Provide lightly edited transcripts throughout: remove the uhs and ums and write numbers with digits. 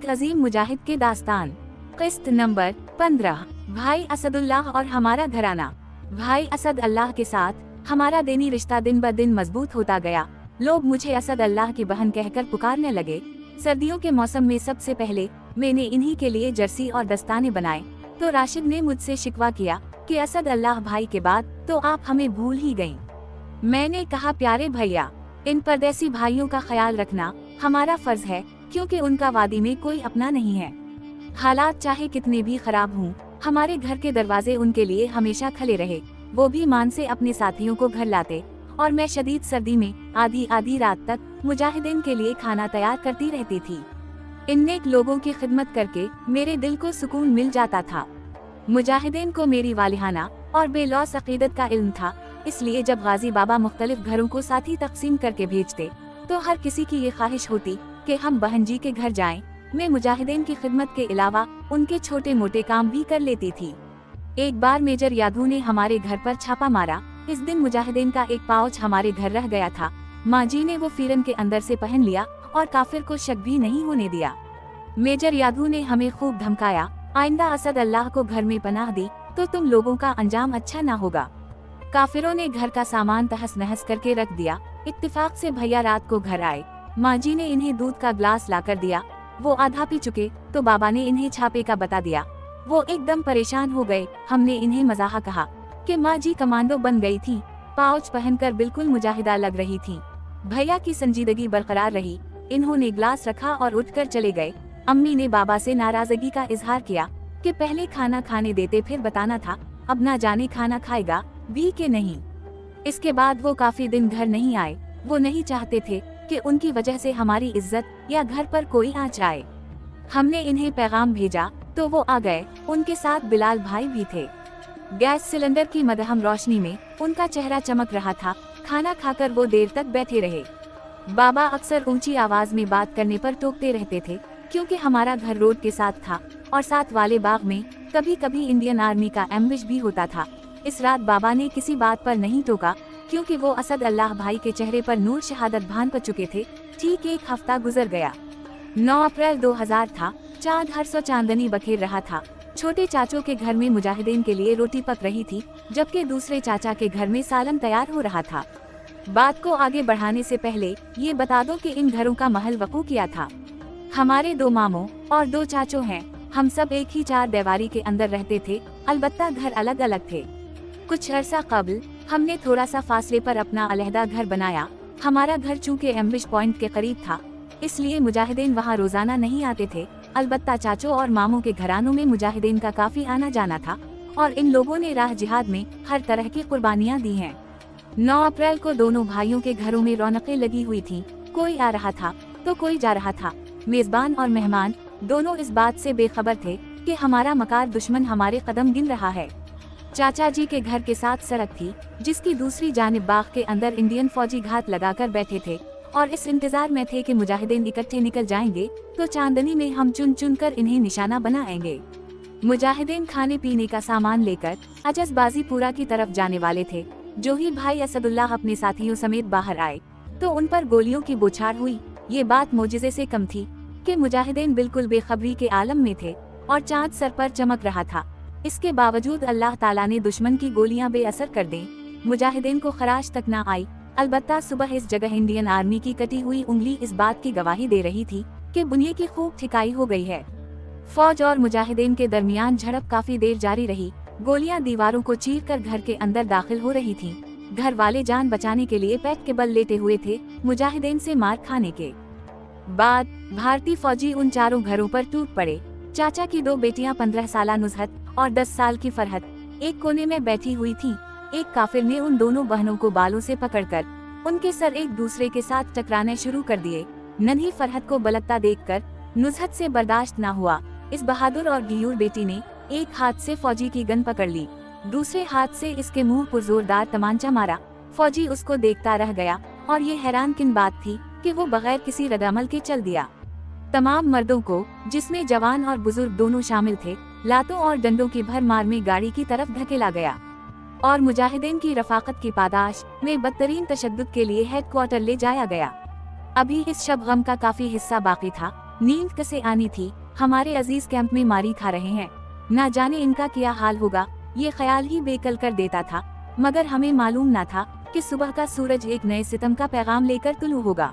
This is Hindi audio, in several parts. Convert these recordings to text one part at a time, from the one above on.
एक अजीम मुजाहिद के दास्तान। किस्त नंबर 15। भाई असदुल्लाह और हमारा घराना। भाई असद अल्लाह के साथ हमारा दीनी रिश्ता दिन ब दिन मजबूत होता गया। लोग मुझे असद अल्लाह की बहन कहकर पुकारने लगे। सर्दियों के मौसम में सबसे पहले मैंने इन्हीं के लिए जर्सी और दस्ताने बनाए, तो राशिद ने मुझसे शिकवा किया कि असद अल्लाह भाई के बाद तो आप हमें भूल ही गयीं। मैंने कहा, प्यारे भैया, इन परदेसी भाइयों का ख्याल रखना हमारा फर्ज है, क्योंकि उनका वादी में कोई अपना नहीं है। हालात चाहे कितने भी खराब हों, हमारे घर के दरवाजे उनके लिए हमेशा खुले रहे। वो भी मान से अपने साथियों को घर लाते और मैं शदीद सर्दी में आधी आधी रात तक मुजाहिदीन के लिए खाना तैयार करती रहती थी। इन नेक लोगों की खिदमत करके मेरे दिल को सुकून मिल जाता था। मुजाहिदीन को मेरी वालिहाना और बेलौस अकीदत का इल्म था, इसलिए जब गाजी बाबा मुख्तलिफ घरों को साथी तकसीम करके भेजते तो हर किसी की ये ख्वाहिश होती कि हम बहन जी के घर जाएं। मैं मुजाहिदीन की खिदमत के अलावा उनके छोटे मोटे काम भी कर लेती थी। एक बार मेजर यादू ने हमारे घर पर छापा मारा। इस दिन मुजाहिदीन का एक पाउच हमारे घर रह गया था। माँ जी ने वो फिरन के अंदर से पहन लिया और काफिर को शक भी नहीं होने दिया। मेजर यादू ने हमें खूब धमकाया, आइंदा असद अल्लाह को घर में पनाह दी तो तुम लोगों का अंजाम अच्छा ना होगा। काफिरों ने घर का सामान तहस नहस करके रख दिया। इत्तेफाक से भैया रात को घर आए। माँ जी ने इन्हें दूध का ग्लास लाकर दिया। वो आधा पी चुके तो बाबा ने इन्हें छापे का बता दिया। वो एकदम परेशान हो गए। हमने इन्हें मजाहा कहा कि माँ जी कमांडो बन गई थी, पाउच पहनकर बिल्कुल मुजाहिदा लग रही थी। भैया की संजीदगी बरकरार रही। इन्होंने ग्लास रखा और उठकर चले गए। अम्मी ने बाबा से नाराजगी का इजहार किया कि पहले खाना खाने देते फिर बताना था, अब ना जाने खाना खाएगा भी के नहीं। इसके बाद वो काफी दिन घर नहीं आए। वो नहीं चाहते थे कि उनकी वजह से हमारी इज्जत या घर पर कोई आँच आए। हमने इन्हें पैगाम भेजा तो वो आ गए। उनके साथ बिलाल भाई भी थे। गैस सिलेंडर की मदहम रोशनी में उनका चेहरा चमक रहा था। खाना खाकर वो देर तक बैठे रहे। बाबा अक्सर ऊंची आवाज में बात करने पर टोकते रहते थे, क्योंकि हमारा घर रोड के साथ था और साथ वाले बाग में कभी कभी इंडियन आर्मी का एम्बिश भी होता था। इस रात बाबा ने किसी बात पर नहीं टोका, क्योंकि वो असद अल्लाह भाई के चेहरे पर नूर शहादत भान पर चुके थे। ठीक एक हफ्ता गुजर गया। 9 अप्रैल 2000 था। चांद हर सौ चांदनी बखेर रहा था। छोटे चाचों के घर में मुजाहिदीन के लिए रोटी पक रही थी, जबकि दूसरे चाचा के घर में सालन तैयार हो रहा था। बात को आगे बढ़ाने से पहले ये बता दो कि इन घरों का महल वकू किया था। हमारे 2 मामों और 2 चाचों हैं। हम सब एक ही 4 दीवारी के अंदर रहते थे, अलबत्ता घर अलग अलग थे। कुछ अरसा कबल हमने थोड़ा सा फासले पर अपना अलहदा घर बनाया। हमारा घर चूँकि एम्बिश पॉइंट के करीब था, इसलिए मुजाहिदीन वहाँ रोजाना नहीं आते थे। अलबत्ता चाचों और मामों के घरानों में मुजाहिदीन का काफी आना जाना था और इन लोगों ने राह जिहाद में हर तरह की कुर्बानियाँ दी हैं। 9 अप्रैल को दोनों भाइयों के घरों में रौनकें लगी हुई थीं। कोई आ रहा था तो कोई जा रहा था। मेजबान और मेहमान दोनों इस बात से बेखबर थे कि हमारा मकार दुश्मन हमारे कदम गिन रहा है। चाचा जी के घर के साथ सड़क थी, जिसकी दूसरी जानिब बाग के अंदर इंडियन फौजी घात लगाकर बैठे थे और इस इंतजार में थे कि मुजाहिदीन इकट्ठे निकल जाएंगे तो चांदनी में हम चुन चुन कर इन्हें निशाना बनाएंगे। मुजाहिदीन खाने पीने का सामान लेकर अजसबाजी पूरा की तरफ जाने वाले थे। जो ही भाई असदुल्लाह अपने साथियों समेत बाहर आए तो उन पर गोलियों की बौछार हुई। ये बात मोजिज़े से कम थी कि मुजाहिदीन बिल्कुल बेखबरी के आलम में थे और चांद सर पर चमक रहा था। इसके बावजूद अल्लाह ताला ने दुश्मन की गोलियां बेअसर कर दें। मुजाहिदीन को खराश तक न आई। अलबत्ता सुबह इस जगह इंडियन आर्मी की कटी हुई उंगली इस बात की गवाही दे रही थी कि बुनिये की खूब ठिकाई हो गई है। फौज और मुजाहिदीन के दरमियान झड़प काफी देर जारी रही। गोलियां दीवारों को चीरकर घर के अंदर दाखिल हो रही थीं। घर वाले जान बचाने के लिए पैट के बल लेटे हुए थे, मुजाहिदीन से मार खाने के बाद भारतीय फौजी उन चारों घरों पर टूट पड़े। चाचा की 2 बेटियां 15 साला नुजहत और 10 साल की फरहत एक कोने में बैठी हुई थीं। एक काफिर ने उन दोनों बहनों को बालों से पकड़कर उनके सर एक दूसरे के साथ टकराने शुरू कर दिए। नन्ही फरहत को बलकता देखकर नुजहत से बर्दाश्त न हुआ। इस बहादुर और गियूर बेटी ने एक हाथ से फौजी की गन पकड़ ली, दूसरे हाथ से इसके मुंह पर जोरदार तमांचा मारा। फौजी उसको देखता रह गया और ये हैरान किन बात थी कि वो बगैर किसी रद्दअमल के चल दिया। तमाम मर्दों को, जिसमें जवान और बुजुर्ग दोनों शामिल थे, लातों और डंडों की भरमार में गाड़ी की तरफ धकेला गया और मुजाहिदीन की रफाकत की पादाश में बदतरीन तशद्दुद के लिए हेडक्वार्टर ले जाया गया। अभी इस शब गम का काफी हिस्सा बाकी था। नींद कैसे आनी थी, हमारे अजीज कैंप में मारी खा रहे हैं, ना जाने इनका क्या हाल होगा, ये ख्याल ही बेकल कर देता था। मगर हमें मालूम ना था कि सुबह का सूरज एक नए सितम का पैगाम लेकर तुलू होगा।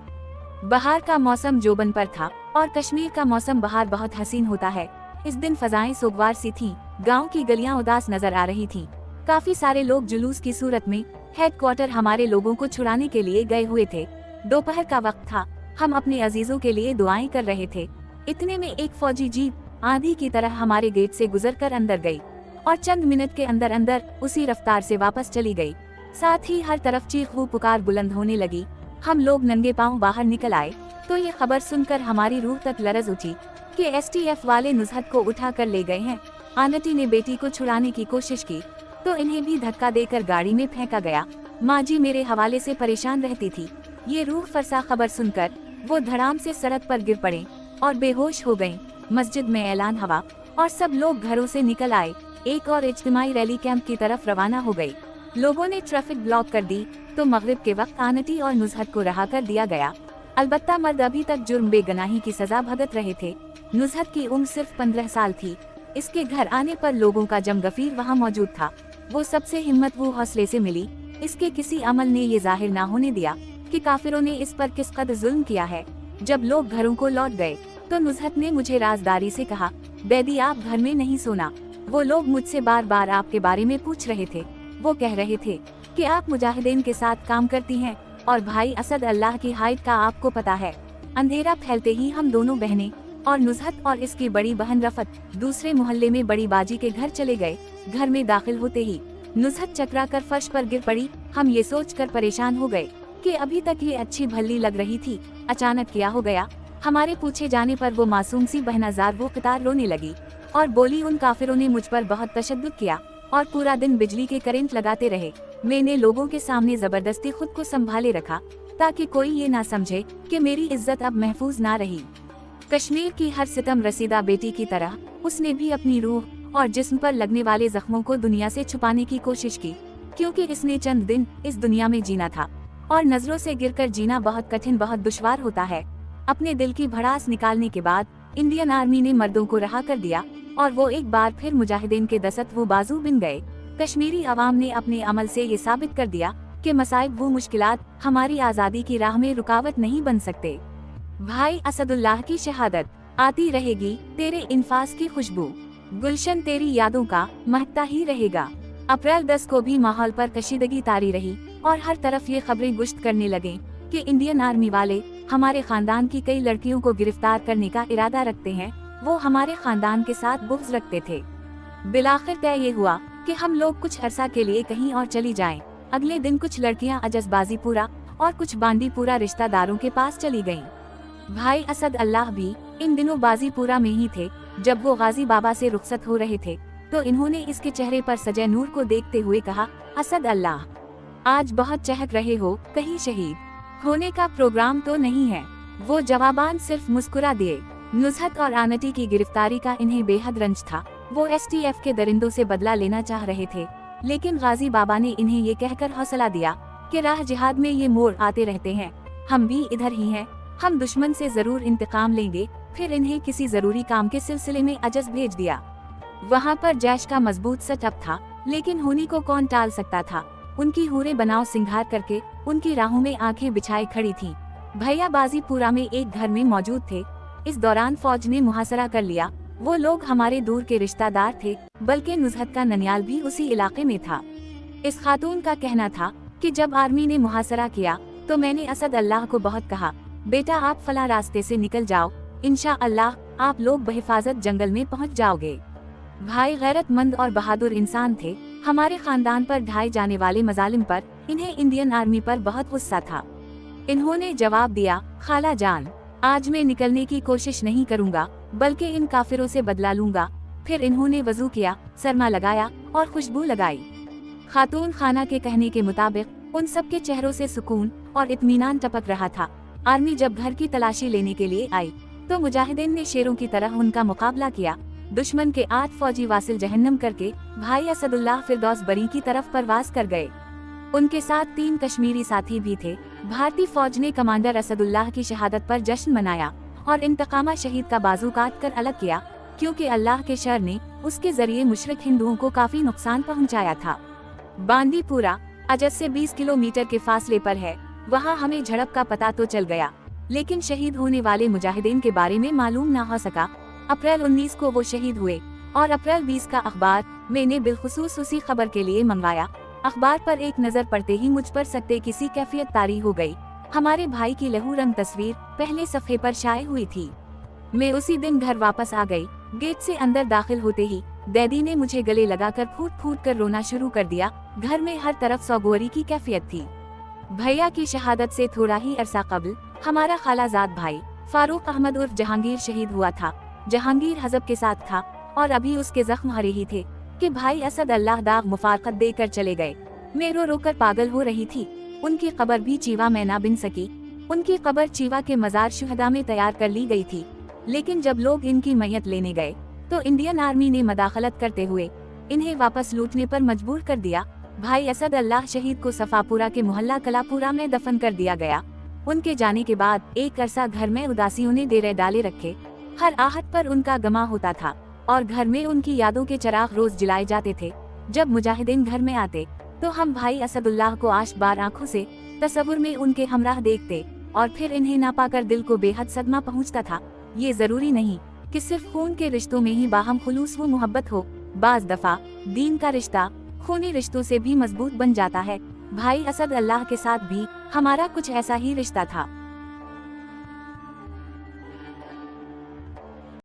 बहार का मौसम जोबन पर था और कश्मीर का मौसम बहार बहुत हसीन होता है। इस दिन फजाएं सोगवार सी थीं, गांव की गलियां उदास नजर आ रही थीं। काफी सारे लोग जुलूस की सूरत में हेडक्वार्टर हमारे लोगों को छुड़ाने के लिए गए हुए थे। दोपहर का वक्त था, हम अपने अजीजों के लिए दुआएं कर रहे थे। इतने में एक फौजी जीप आंधी की तरह हमारे गेट से गुजरकर अंदर गई और चंद मिनट के अंदर अंदर उसी रफ्तार से वापस चली गई। साथ ही हर तरफ चीख व पुकार बुलंद होने लगी। हम लोग नंगे पांव बाहर निकल आए तो ये खबर सुनकर हमारी रूह तक लरज उठी कि STF वाले नुजहत को उठा कर ले गए हैं। आंटी ने बेटी को छुड़ाने की कोशिश की तो इन्हें भी धक्का देकर गाड़ी में फेंका गया। माँ जी मेरे हवाले से परेशान रहती थी। ये रूह फरसा खबर सुनकर वो धड़ाम से सड़क पर गिर पड़े और बेहोश हो गयी। मस्जिद में ऐलान हुआ और सब लोग घरों से निकल आए। एक और इज्तिमाई रैली कैंप की तरफ रवाना हो गई। लोगों ने ट्रैफिक ब्लॉक कर दी तो मगरिब के वक्त आंटी और नुजहत को रहा कर दिया गया। अलबत्ता मर्द अभी तक जुर्म बेगनाही की सजा भुगत रहे थे। नुजहत की उम्र सिर्फ 15 साल थी। इसके घर आने पर लोगों का जमगफीर वहाँ मौजूद था। वो सबसे हिम्मत व हौसले से मिली। इसके किसी अमल ने ये जाहिर न होने दिया कि काफिरों ने इस पर किस कदर जुल्म किया है। जब लोग घरों को लौट गए तो नुजहत ने मुझे राजदारी से कहा, बैदी आप घर में नहीं सोना। वो लोग मुझसे बार बार आपके बारे में पूछ रहे थे। वो कह रहे थे कि आप मुजाहिदीन के साथ काम करती हैं और भाई असद अल्लाह की हाइट का आपको पता है। अंधेरा फैलते ही हम दोनों बहनें और नुजहत और इसकी बड़ी बहन रफत दूसरे मोहल्ले में बड़ी बाजी के घर चले गए। घर में दाखिल होते ही नुजहत चकरा कर फर्श पर गिर पड़ी। हम ये सोचकर परेशान हो गए कि अभी तक ये अच्छी भली लग रही थी, अचानक क्या हो गया। हमारे पूछे जाने पर वो मासूम सी बहनाजार वो कतार रोने लगी और बोली, उन काफिरों ने मुझ पर बहुत तशद्दुद किया और पूरा दिन बिजली के करंट लगाते रहे। मैंने लोगों के सामने जबरदस्ती खुद को संभाले रखा ताकि कोई ये ना समझे कि मेरी इज्जत अब महफूज ना रही। कश्मीर की हर सितम रसीदा बेटी की तरह उसने भी अपनी रूह और जिस्म पर लगने वाले जख्मों को दुनिया से छुपाने की कोशिश की, क्योंकि इसने चंद दिन इस दुनिया में जीना था और नजरों से गिरकर जीना बहुत कठिन, बहुत दुश्वार होता है। अपने दिल की भड़ास निकालने के बाद इंडियन आर्मी ने मर्दों को रहा कर दिया और वो एक बार फिर मुजाहिदीन के दस्त वो बाजू बिन गए। कश्मीरी अवाम ने अपने अमल से ये साबित कर दिया कि मसाइब वो मुश्किलात हमारी आज़ादी की राह में रुकावट नहीं बन सकते। भाई असदुल्लाह की शहादत, आती रहेगी तेरे इंफास की खुशबू, गुलशन तेरी यादों का महकता ही रहेगा। अप्रैल 10 को भी माहौल पर कशीदगी तारी रही और हर तरफ ये खबरें गुश्त करने लगे कि इंडियन आर्मी वाले हमारे खानदान की कई लड़कियों को गिरफ्तार करने का इरादा रखते हैं। वो हमारे खानदान के साथ बुग़्ज़ रखते थे। बिलाखिर तय ये हुआ कि हम लोग कुछ अरसा के लिए कहीं और चली जाएं। अगले दिन कुछ लड़कियां अजस बाजीपुरा और कुछ बांडीपुरा रिश्तेदारों के पास चली गईं। भाई असद अल्लाह भी इन दिनों बाजीपुरा में ही थे। जब वो गाजी बाबा से रुखसत हो रहे थे तो इन्होंने इसके चेहरे पर सजे नूर को देखते हुए कहा, असद अल्लाह आज बहुत चहक रहे हो, कहीं शहीद होने का प्रोग्राम तो नहीं है। वो जवाबान सिर्फ मुस्कुरा दिए। नुजहत और आंटी की गिरफ्तारी का इन्हें बेहद रंज था। वो STF के दरिंदों से बदला लेना चाह रहे थे, लेकिन गाजी बाबा ने इन्हें ये कहकर हौसला दिया कि राह जिहाद में ये मोड़ आते रहते हैं, हम भी इधर ही हैं, हम दुश्मन से जरूर इंतकाम लेंगे। फिर इन्हें किसी जरूरी काम के सिलसिले में अजस भेज दिया। वहाँ पर जैश का मजबूत सेटअप था, लेकिन होनी को कौन टाल सकता था। उनकी हूरें बनाव सिंगार करके उनकी राहों में आंखें बिछाए खड़ी थीं। भैया बाजीपुरा में एक घर में मौजूद थे। इस दौरान फौज ने मुहासरा कर लिया। वो लोग हमारे दूर के रिश्तेदार थे, बल्कि नुजहत का ननियाल भी उसी इलाके में था। इस खातून का कहना था कि जब आर्मी ने मुहासरा किया तो मैंने असद अल्लाह को बहुत कहा, बेटा आप फला रास्ते से निकल जाओ, इंशाअल्लाह आप लोग बहिफाजत जंगल में पहुंच जाओगे। भाई गैरतमंद और बहादुर इंसान थे। हमारे खानदान पर ढाए जाने वाले मजालिम पर इन्हें इंडियन आर्मी पर बहुत गुस्सा था। इन्होंने जवाब दिया, खाला जान आज मैं निकलने की कोशिश नहीं करूंगा, बल्कि इन काफिरों से बदला लूंगा। फिर इन्होंने वजू किया, सरमा लगाया और खुशबू लगाई। खातून खाना के कहने के मुताबिक उन सब के चेहरों से सुकून और इत्मीनान टपक रहा था। आर्मी जब घर की तलाशी लेने के लिए आई तो मुजाहिदीन ने शेरों की तरह उनका मुकाबला किया। दुश्मन के 8 फौजी वासिल जहन्नम करके भाई असदुल्लाह फिरदौस बरी की तरफ परवास कर गए। उनके साथ 3 कश्मीरी साथी भी थे। भारतीय फौज ने कमांडर असदुल्लाह की शहादत पर जश्न मनाया और इंतकामा शहीद का बाजू काट कर अलग किया, क्योंकि अल्लाह के शर ने उसके जरिए मुशरिक हिंदुओं को काफी नुकसान पहुंचाया था। बांदीपुरा अजद से 20 किलोमीटर के फासले पर है। वहां हमें झड़प का पता तो चल गया, लेकिन शहीद होने वाले मुजाहिदीन के बारे में मालूम ना हो सका। अप्रैल 19 को वो शहीद हुए और अप्रैल 20 का अखबार मैंने बिलखुसूस उसी खबर के लिए मंगवाया। अखबार पर एक नजर पड़ते ही मुझ पर सकते किसी कैफियत तारी हो गई। हमारे भाई की लहू रंग तस्वीर पहले सफ़े पर शाये हुई थी। मैं उसी दिन घर वापस आ गई। गेट से अंदर दाखिल होते ही डैडी ने मुझे गले लगाकर फूट फूट कर रोना शुरू कर दिया। घर में हर तरफ सौगोरी की कैफियत थी। भैया की शहादत से थोड़ा ही अरसा कबल हमारा खालाजाद भाई फारूक अहमद उर्फ जहांगीर शहीद हुआ था। जहांगीर हजब के साथ था और अभी उसके जख्म हरे ही थे कि भाई असद अल्लाह दाग मुफारकत देकर चले गए। मैं रो रो कर पागल हो रही थी। उनकी कब्र भी चीवा में ना बिन सकी। उनकी कब्र चीवा के मजार शुहदा में तैयार कर ली गई थी, लेकिन जब लोग इनकी मैयत लेने गए तो इंडियन आर्मी ने मदाखलत करते हुए इन्हें वापस लूटने पर मजबूर कर दिया। भाई असद अल्लाह शहीद को सफापुरा के मोहल्ला कलापुरा में दफन कर दिया गया। उनके जाने के बाद एक अरसा घर में उदासियों ने डेरे डाले रखे। हर आहट पर उनका गमा होता था और घर में उनकी यादों के चिराग रोज जलाए जाते थे। जब मुजाहिदीन घर में आते तो हम भाई असदुल्लाह को आश बार आंखों से तस्वुर में उनके हमराह देखते और फिर इन्हें ना पाकर दिल को बेहद सदमा पहुंचता था। ये जरूरी नहीं कि सिर्फ खून के रिश्तों में ही बाहम खुलूस व मोहब्बत हो। बाज दफा दीन का रिश्ता खूनी रिश्तों से भी मजबूत बन जाता है। भाई असद अल्लाह के साथ भी हमारा कुछ ऐसा ही रिश्ता था।